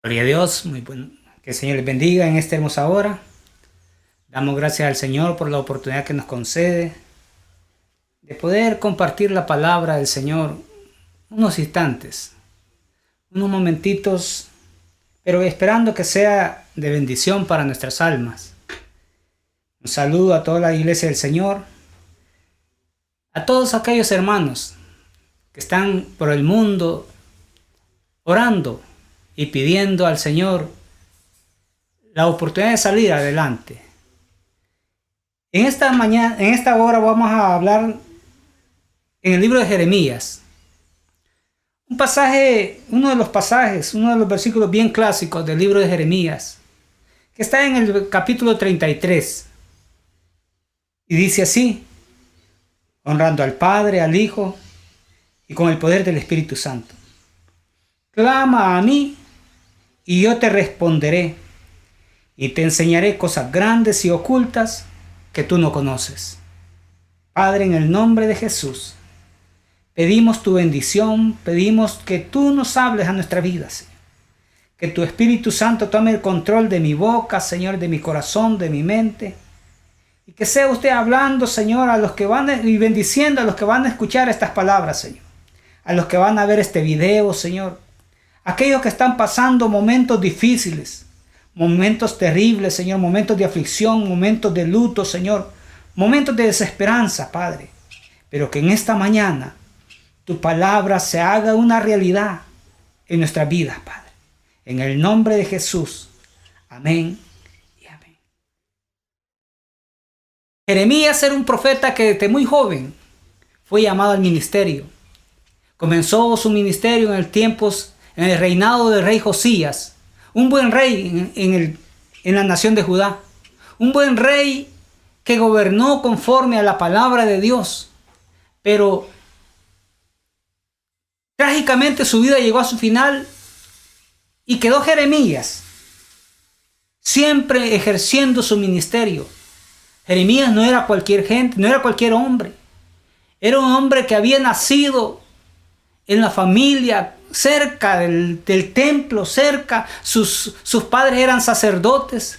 Gloria a Dios, muy bueno. Que el Señor les bendiga en esta hermosa hora. Damos gracias al Señor por la oportunidad que nos concede de poder compartir la palabra del Señor unos instantes, unos momentitos, pero esperando que sea de bendición para nuestras almas. Un saludo a toda la iglesia del Señor, a todos aquellos hermanos que están por el mundo orando y pidiendo al Señor la oportunidad de salir adelante. En esta hora vamos a hablar en el libro de Jeremías. Uno de los versículos bien clásicos del libro de Jeremías, que está en el capítulo 33. Y dice así: honrando al Padre, al Hijo y con el poder del Espíritu Santo. Clama a mí y yo te responderé y te enseñaré cosas grandes y ocultas que tú no conoces. Padre, en el nombre de Jesús, pedimos tu bendición, pedimos que tú nos hables a nuestra vida, Señor. Que tu Espíritu Santo tome el control de mi boca, Señor, de mi corazón, de mi mente. Y que sea usted hablando, Señor, y bendiciendo a los que van a escuchar estas palabras, Señor. A los que van a ver este video, Señor. Aquellos que están pasando momentos difíciles, momentos terribles, Señor, momentos de aflicción, momentos de luto, Señor, momentos de desesperanza, Padre. Pero que en esta mañana tu palabra se haga una realidad en nuestras vidas, Padre. En el nombre de Jesús. Amén y amén. Jeremías era un profeta que desde muy joven fue llamado al ministerio. Comenzó su ministerio en el reinado del rey Josías, un buen rey en la nación de Judá, un buen rey que gobernó conforme a la palabra de Dios. Pero trágicamente su vida llegó a su final y quedó Jeremías siempre ejerciendo su ministerio. Jeremías no era cualquier gente, no era cualquier hombre. Era un hombre que había nacido en la familia, cerca del templo, cerca. Sus padres eran sacerdotes.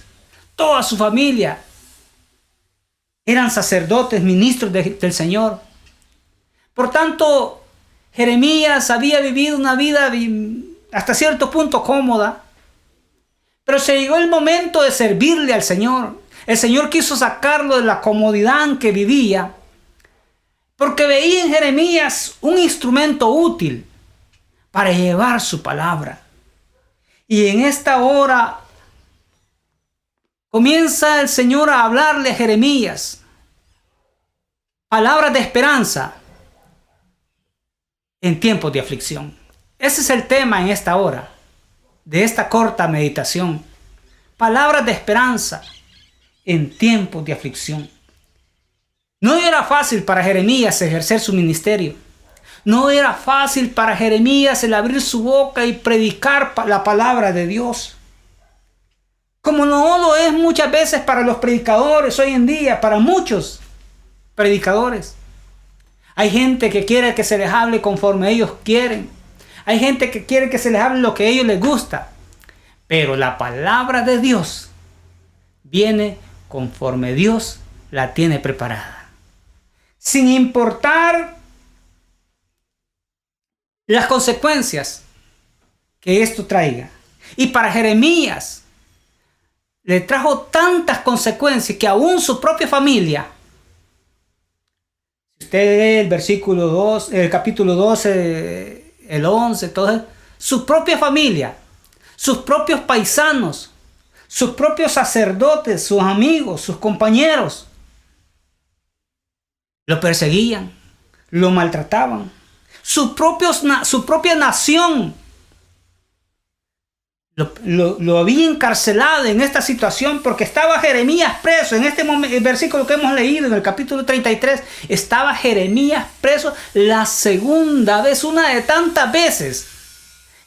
Toda su familia eran sacerdotes, ministros del Señor. Por tanto, Jeremías había vivido una vida hasta cierto punto cómoda. Pero se llegó el momento de servirle al Señor. El Señor quiso sacarlo de la comodidad en que vivía, porque veía en Jeremías un instrumento útil para llevar su palabra. Y en esta hora comienza el Señor a hablarle a Jeremías palabras de esperanza en tiempos de aflicción. Ese es el tema en esta hora de esta corta meditación. Palabras de esperanza en tiempos de aflicción. No era fácil para Jeremías ejercer su ministerio. No era fácil para Jeremías el abrir su boca y predicar la palabra de Dios. Como no lo es muchas veces para los predicadores hoy en día, para muchos predicadores. Hay gente que quiere que se les hable conforme ellos quieren. Hay gente que quiere que se les hable lo que a ellos les gusta. Pero la palabra de Dios viene conforme Dios la tiene preparada. Sin importar las consecuencias que esto traiga. Y para Jeremías le trajo tantas consecuencias que aún su propia familia, si usted lee el versículo 2, el capítulo 12, el 11, todo, su propia familia, sus propios paisanos, sus propios sacerdotes, sus amigos, sus compañeros, lo perseguían, lo maltrataban. Su propia nación lo había encarcelado en esta situación porque estaba Jeremías preso. En este momento, el versículo que hemos leído en el capítulo 33, estaba Jeremías preso la segunda vez, una de tantas veces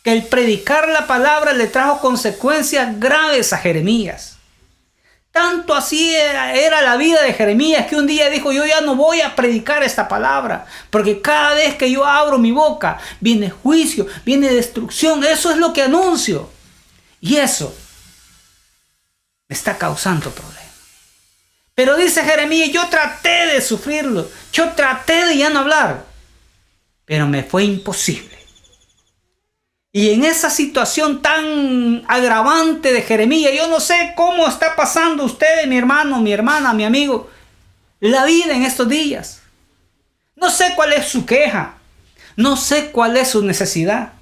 que el predicar la palabra le trajo consecuencias graves a Jeremías. Tanto así era la vida de Jeremías que un día dijo: yo ya no voy a predicar esta palabra, porque cada vez que yo abro mi boca viene juicio, viene destrucción. Eso es lo que anuncio. Y eso me está causando problemas. Pero dice Jeremías, yo traté de sufrirlo, yo traté de ya no hablar, pero me fue imposible. Y en esa situación tan agravante de Jeremías, yo no sé cómo está pasando usted, mi hermano, mi hermana, mi amigo, la vida en estos días. No sé cuál es su queja, no sé cuál es su necesidad.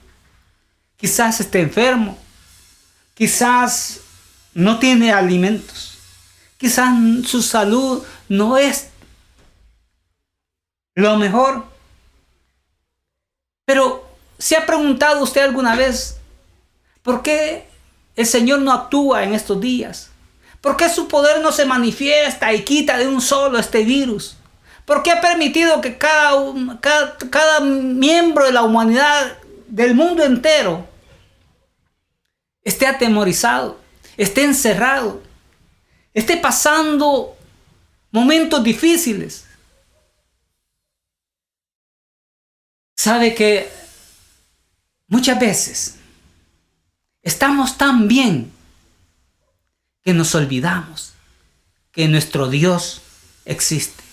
Quizás esté enfermo, quizás no tiene alimentos, quizás su salud no es lo mejor. Pero ¿se ha preguntado usted alguna vez por qué el Señor no actúa en estos días? ¿Por qué su poder no se manifiesta y quita de un solo este virus? ¿Por qué ha permitido que cada miembro de la humanidad, del mundo entero, esté atemorizado, esté encerrado, esté pasando momentos difíciles? Sabe que muchas veces estamos tan bien que nos olvidamos que nuestro Dios existe,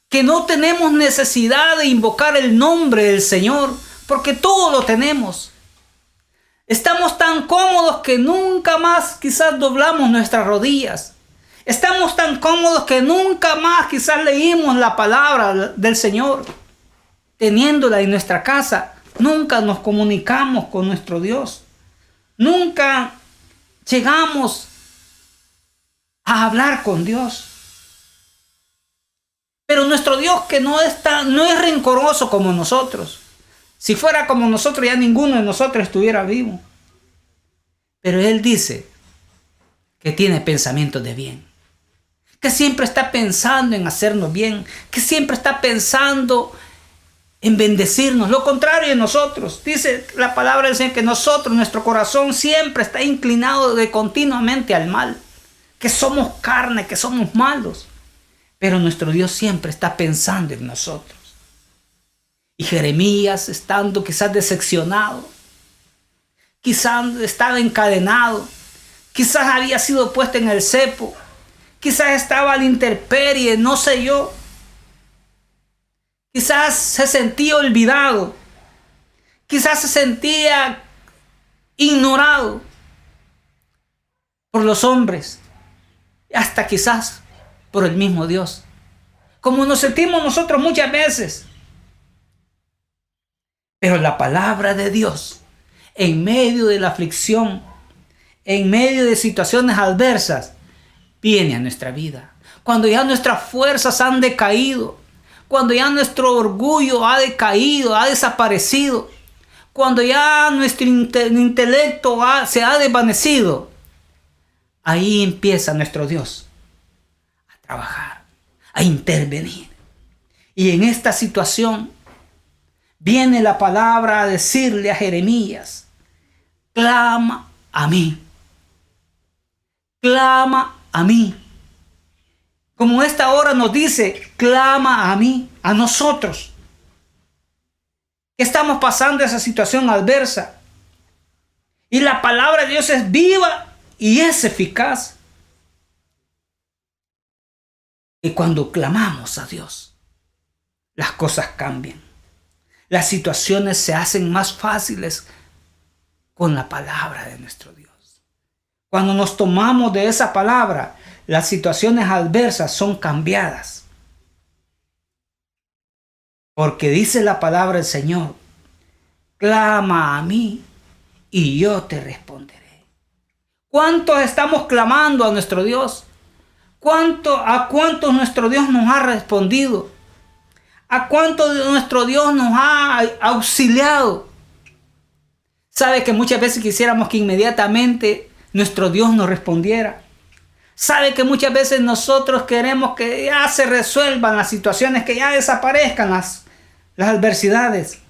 que no tenemos necesidad de invocar el nombre del Señor, porque todo lo tenemos. Estamos tan cómodos que nunca más quizás doblamos nuestras rodillas. Estamos tan cómodos que nunca más quizás leímos la palabra del Señor. Teniéndola en nuestra casa, nunca nos comunicamos con nuestro Dios. Nunca llegamos a hablar con Dios. Pero nuestro Dios, que no es rencoroso como nosotros. Si fuera como nosotros, ya ninguno de nosotros estuviera vivo. Pero Él dice que tiene pensamientos de bien, que siempre está pensando en hacernos bien, que siempre está pensando en bendecirnos. Lo contrario de nosotros. Dice la palabra del Señor que nosotros, nuestro corazón siempre está inclinado continuamente al mal, que somos carne, que somos malos. Pero nuestro Dios siempre está pensando en nosotros. Y Jeremías, estando quizás decepcionado, quizás estaba encadenado, quizás había sido puesto en el cepo, quizás estaba a la intemperie, no sé yo. Quizás se sentía olvidado, quizás se sentía ignorado por los hombres, hasta quizás por el mismo Dios, como nos sentimos nosotros muchas veces. Pero la palabra de Dios, en medio de la aflicción, en medio de situaciones adversas, viene a nuestra vida. Cuando ya nuestras fuerzas han decaído, cuando ya nuestro orgullo ha decaído, ha desaparecido, cuando ya nuestro intelecto se ha desvanecido, ahí empieza nuestro Dios a trabajar, a intervenir. Y en esta situación viene la palabra a decirle a Jeremías: clama a mí, clama a mí. Como esta hora nos dice, clama a mí, a nosotros, que estamos pasando esa situación adversa. Y la palabra de Dios es viva y es eficaz. Y cuando clamamos a Dios, las cosas cambian. Las situaciones se hacen más fáciles con la palabra de nuestro Dios. Cuando nos tomamos de esa palabra, las situaciones adversas son cambiadas. Porque dice la palabra del Señor: clama a mí y yo te responderé. ¿Cuántos estamos clamando a nuestro Dios? ¿A cuántos nuestro Dios nos ha respondido? ¿A cuántos nuestro Dios nos ha auxiliado? Sabe que muchas veces quisiéramos que inmediatamente nuestro Dios nos respondiera. Sabe que muchas veces nosotros queremos que ya se resuelvan las situaciones, que ya desaparezcan las adversidades.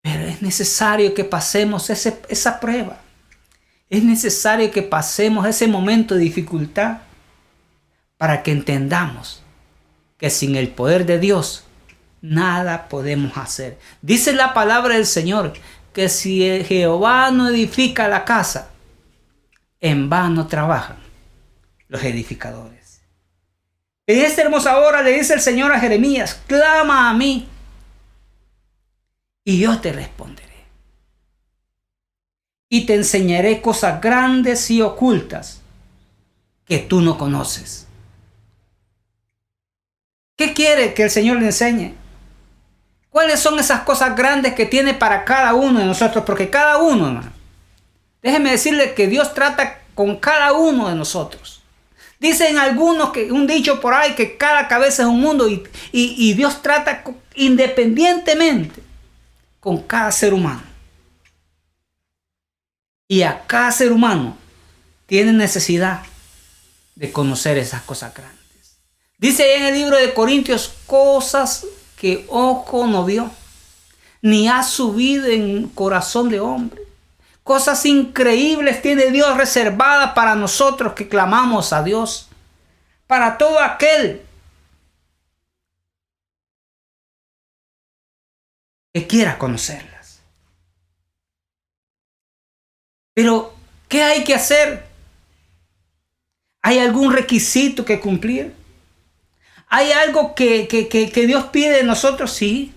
Pero es necesario que pasemos esa prueba. Es necesario que pasemos ese momento de dificultad para que entendamos que sin el poder de Dios nada podemos hacer. Dice la palabra del Señor que si Jehová no edifica la casa, en vano trabajan los edificadores. En esta hermosa hora le dice el Señor a Jeremías: clama a mí y yo te responderé. Y te enseñaré cosas grandes y ocultas que tú no conoces. ¿Qué quiere que el Señor le enseñe? ¿Cuáles son esas cosas grandes que tiene para cada uno de nosotros? Porque cada uno, hermano, déjeme decirle que Dios trata con cada uno de nosotros. Dicen algunos, que un dicho por ahí, que cada cabeza es un mundo, y Dios trata independientemente con cada ser humano. Y a cada ser humano tiene necesidad de conocer esas cosas grandes. Dice ahí en el libro de Corintios: cosas que ojo no vio, ni ha subido en corazón de hombre. Cosas increíbles tiene Dios reservadas para nosotros que clamamos a Dios. Para todo aquel que quiera conocerlas. Pero, ¿qué hay que hacer? ¿Hay algún requisito que cumplir? ¿Hay algo que Dios pide de nosotros? Sí.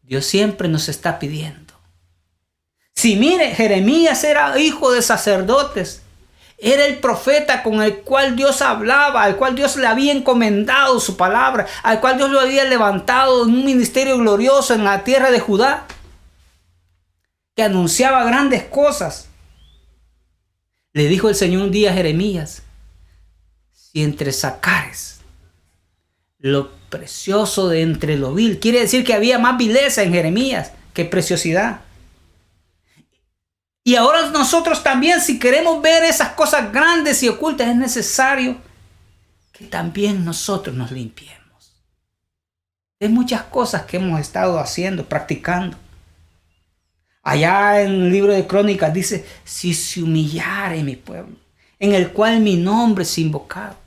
Dios siempre nos está pidiendo. Si mire, Jeremías era hijo de sacerdotes. Era el profeta con el cual Dios hablaba, al cual Dios le había encomendado su palabra, al cual Dios lo había levantado en un ministerio glorioso en la tierra de Judá, que anunciaba grandes cosas. Le dijo el Señor un día a Jeremías: si entresacares lo precioso de entre lo vil. Quiere decir que había más vileza en Jeremías que preciosidad. Y ahora nosotros también, si queremos ver esas cosas grandes y ocultas, es necesario que también nosotros nos limpiemos. Hay muchas cosas que hemos estado haciendo, practicando. Allá en el libro de Crónicas dice: si se humillare mi pueblo, en el cual mi nombre es invocado,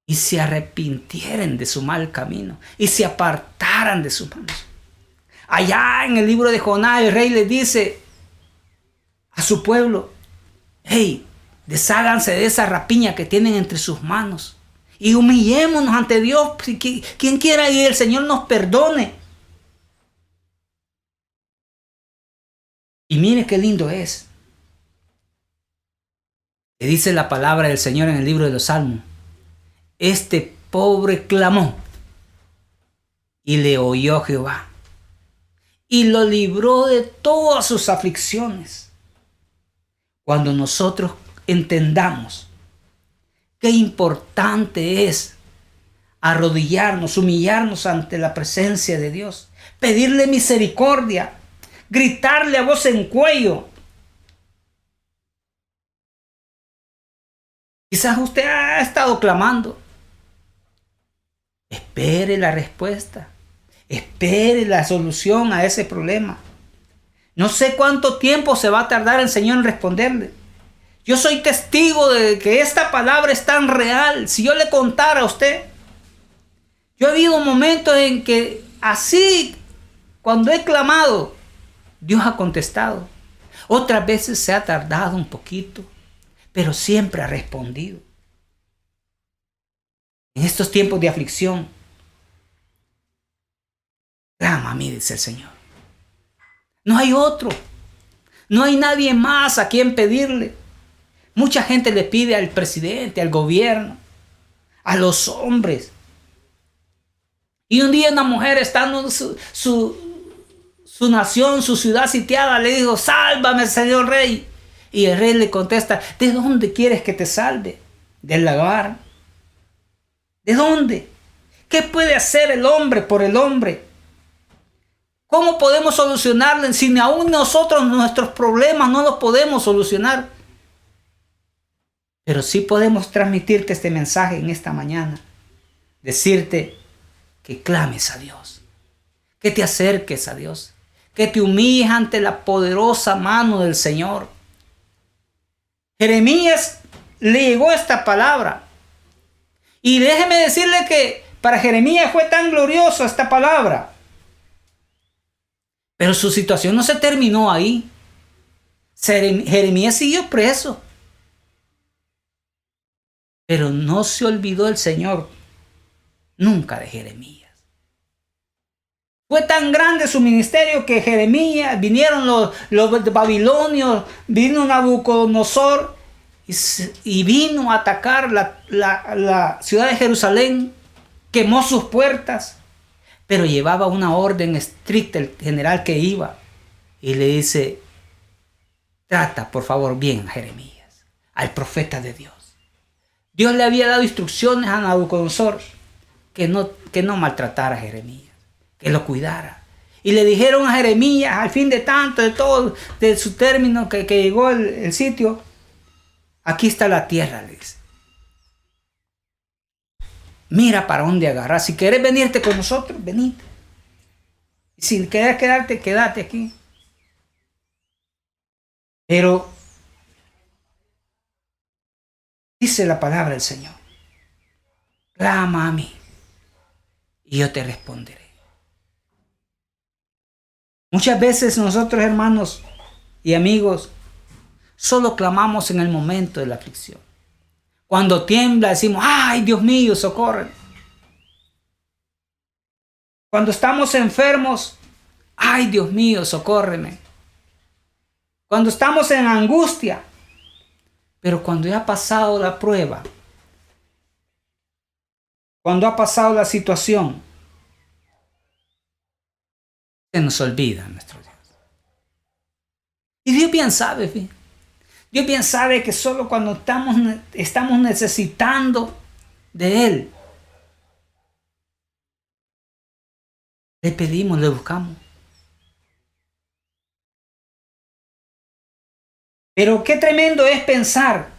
y se arrepintieren de su mal camino, y se apartaran de sus manos. Allá en el libro de Jonás, el rey le dice a su pueblo: hey, desháganse de esa rapiña que tienen entre sus manos y humillémonos ante Dios. Quien quiera, y el Señor nos perdone. Y mire qué lindo es. Le dice la palabra del Señor en el libro de los Salmos: este pobre clamó y le oyó Jehová y lo libró de todas sus aflicciones. Cuando nosotros entendamos qué importante es arrodillarnos, humillarnos ante la presencia de Dios, pedirle misericordia, gritarle a voz en cuello. Quizás usted ha estado clamando. Espere la respuesta. Espere la solución a ese problema. No sé cuánto tiempo se va a tardar el Señor en responderle. Yo soy testigo de que esta palabra es tan real. Si yo le contara a usted, yo he habido momentos en que así, cuando he clamado, Dios ha contestado. Otras veces se ha tardado un poquito, pero siempre ha respondido. En estos tiempos de aflicción, clama a mí, dice el Señor. No hay otro. No hay nadie más a quien pedirle. Mucha gente le pide al presidente, al gobierno, a los hombres. Y un día una mujer, estando en su nación, su ciudad sitiada, le dijo: sálvame, señor rey. Y el rey le contesta: ¿de dónde quieres que te salve? ¿Del lagar? ¿De dónde? ¿Qué puede hacer el hombre por el hombre? ¿Cómo podemos solucionarlo si ni aún nosotros nuestros problemas no los podemos solucionar? Pero sí podemos transmitirte este mensaje en esta mañana. Decirte que clames a Dios, que te acerques a Dios, que te humilles ante la poderosa mano del Señor. Jeremías le llegó esta palabra. Y déjeme decirle que para Jeremías fue tan gloriosa esta palabra Pero su situación no se terminó ahí. Jeremías siguió preso. Pero no se olvidó el Señor nunca de Jeremías. Fue tan grande su ministerio que Jeremías, vinieron los babilonios, vino Nabucodonosor y vino a atacar la ciudad de Jerusalén, quemó sus puertas, pero llevaba una orden estricta el general que iba y le dice: trata por favor bien a Jeremías, al profeta de Dios. Dios le había dado instrucciones a Nabucodonosor que no maltratara a Jeremías, que lo cuidara. Y le dijeron a Jeremías, al fin de tanto, de todo, de su término que llegó el sitio: aquí está la tierra, le dice. Mira para dónde agarrar. Si quieres venirte con nosotros, venite. Si quieres quedarte, quédate aquí. Pero dice la palabra del Señor: clama a mí y yo te responderé. Muchas veces nosotros, hermanos y amigos, solo clamamos en el momento de la aflicción. Cuando tiembla decimos: ¡ay, Dios mío, socorre! Cuando estamos enfermos: ¡ay, Dios mío, socórreme! Cuando estamos en angustia. Pero cuando ya ha pasado la prueba, cuando ha pasado la situación, se nos olvida nuestro Dios. Y Dios bien sabe, ¿sí? Dios bien sabe que solo cuando estamos necesitando de Él, le pedimos, le buscamos. Pero qué tremendo es pensar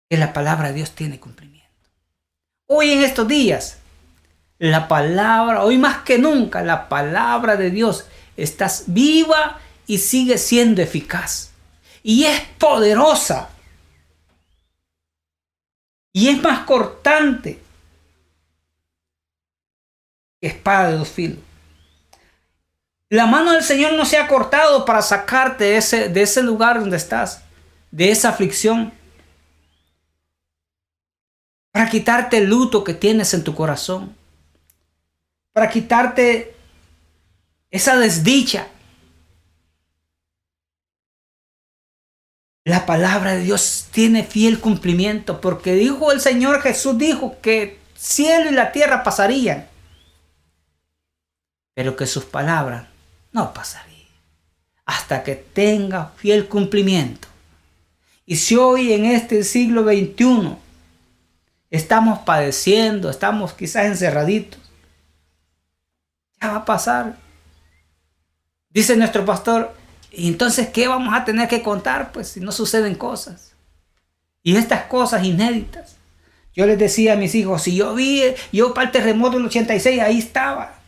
que la palabra de Dios tiene cumplimiento. Hoy en estos días, la palabra, hoy más que nunca, la palabra de Dios está viva y sigue siendo eficaz. Y es poderosa. Y es más cortante que espada de dos filos. La mano del Señor no se ha cortado para sacarte de ese lugar donde estás, de esa aflicción, para quitarte el luto que tienes en tu corazón, para quitarte esa desdicha. La palabra de Dios tiene fiel cumplimiento, porque dijo el Señor Jesús, dijo que cielo y la tierra pasarían, pero que sus palabras no pasarían hasta que tenga fiel cumplimiento. Y si hoy en este siglo XXI estamos padeciendo, estamos quizás encerraditos, ya va a pasar. Dice nuestro pastor: ¿y entonces qué vamos a tener que contar? Pues si no suceden cosas. Y estas cosas inéditas. Yo les decía a mis hijos: si yo para el terremoto del 86, ahí estaba.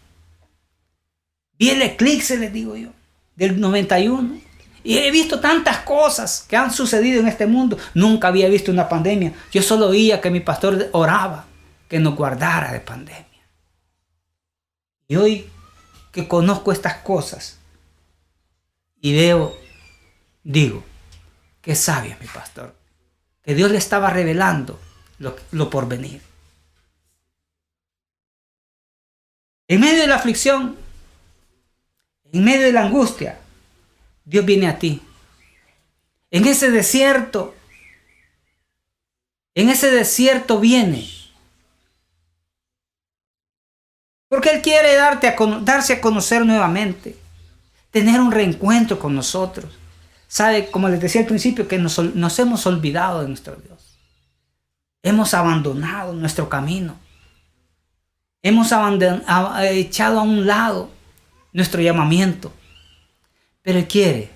Vi el eclipse, les digo yo, del 91. Y he visto tantas cosas que han sucedido en este mundo. Nunca había visto una pandemia. Yo solo oía que mi pastor oraba que nos guardara de pandemia. Y hoy que conozco estas cosas y veo, digo: qué sabio es mi pastor. Que Dios le estaba revelando lo por venir. En medio de la aflicción, en medio de la angustia, Dios viene a ti. En ese desierto viene. Porque Él quiere darse a conocer nuevamente. Tener un reencuentro con nosotros. Sabe, como les decía al principio, que nos hemos olvidado de nuestro Dios. Hemos abandonado nuestro camino. Hemos echado a un lado nuestro llamamiento. Pero Él quiere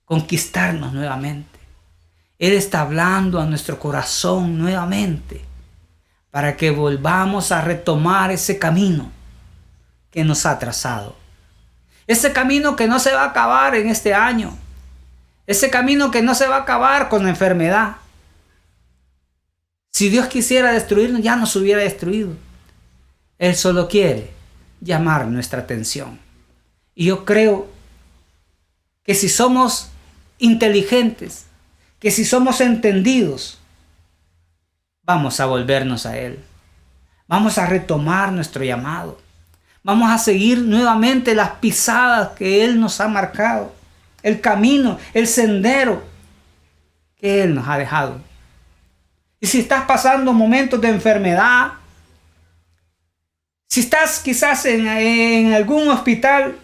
conquistarnos nuevamente. Él está hablando a nuestro corazón nuevamente para que volvamos a retomar ese camino que nos ha trazado. Ese camino que no se va a acabar en este año. Ese camino que no se va a acabar con la enfermedad. Si Dios quisiera destruirnos, ya nos hubiera destruido. Él solo quiere llamar nuestra atención. Y yo creo que si somos inteligentes, que si somos entendidos, vamos a volvernos a Él. Vamos a retomar nuestro llamado. Vamos a seguir nuevamente las pisadas que Él nos ha marcado, el camino, el sendero que Él nos ha dejado. Y si estás pasando momentos de enfermedad, si estás quizás en algún hospital,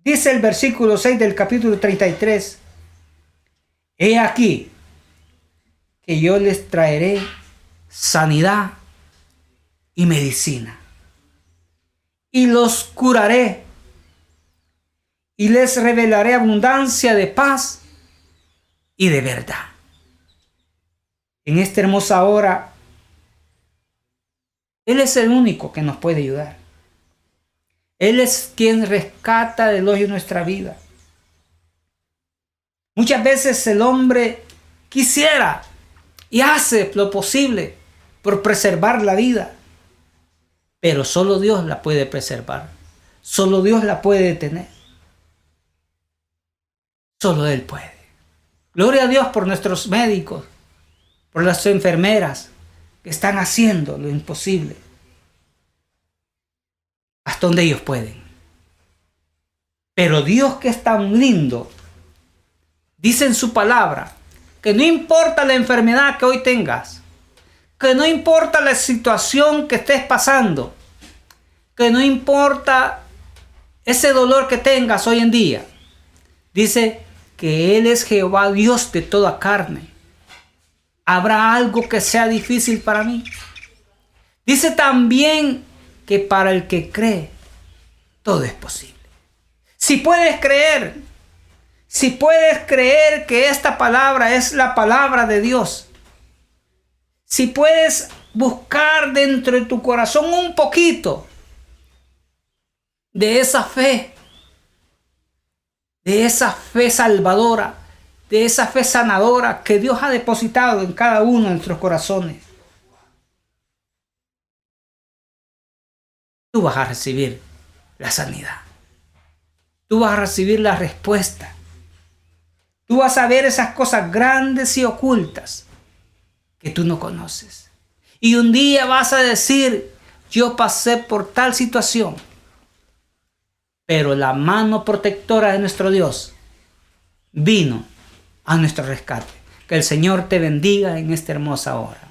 dice el versículo 6 del capítulo 33, he aquí que yo les traeré sanidad y medicina, y los curaré, y les revelaré abundancia de paz y de verdad. En esta hermosa hora, Él es el único que nos puede ayudar. Él es quien rescata del hoyo nuestra vida. Muchas veces el hombre quisiera y hace lo posible por preservar la vida, pero solo Dios la puede preservar. Solo Dios la puede detener. Solo Él puede. Gloria a Dios por nuestros médicos, por las enfermeras que están haciendo lo imposible hasta donde ellos pueden. Pero Dios, que es tan lindo, dice en su palabra que no importa la enfermedad que hoy tengas, que no importa la situación que estés pasando, que no importa ese dolor que tengas hoy en día, dice que Él es Jehová, Dios de toda carne. ¿Habrá algo que sea difícil para mí? Dice también que para el que cree, todo es posible. Si puedes creer que esta palabra es la palabra de Dios, si puedes buscar dentro de tu corazón un poquito de esa fe salvadora, de esa fe sanadora que Dios ha depositado en cada uno de nuestros corazones, tú vas a recibir la sanidad. Tú vas a recibir la respuesta. Tú vas a ver esas cosas grandes y ocultas que tú no conoces. Y un día vas a decir, yo pasé por tal situación, pero la mano protectora de nuestro Dios vino a nuestro rescate. Que el Señor te bendiga en esta hermosa hora.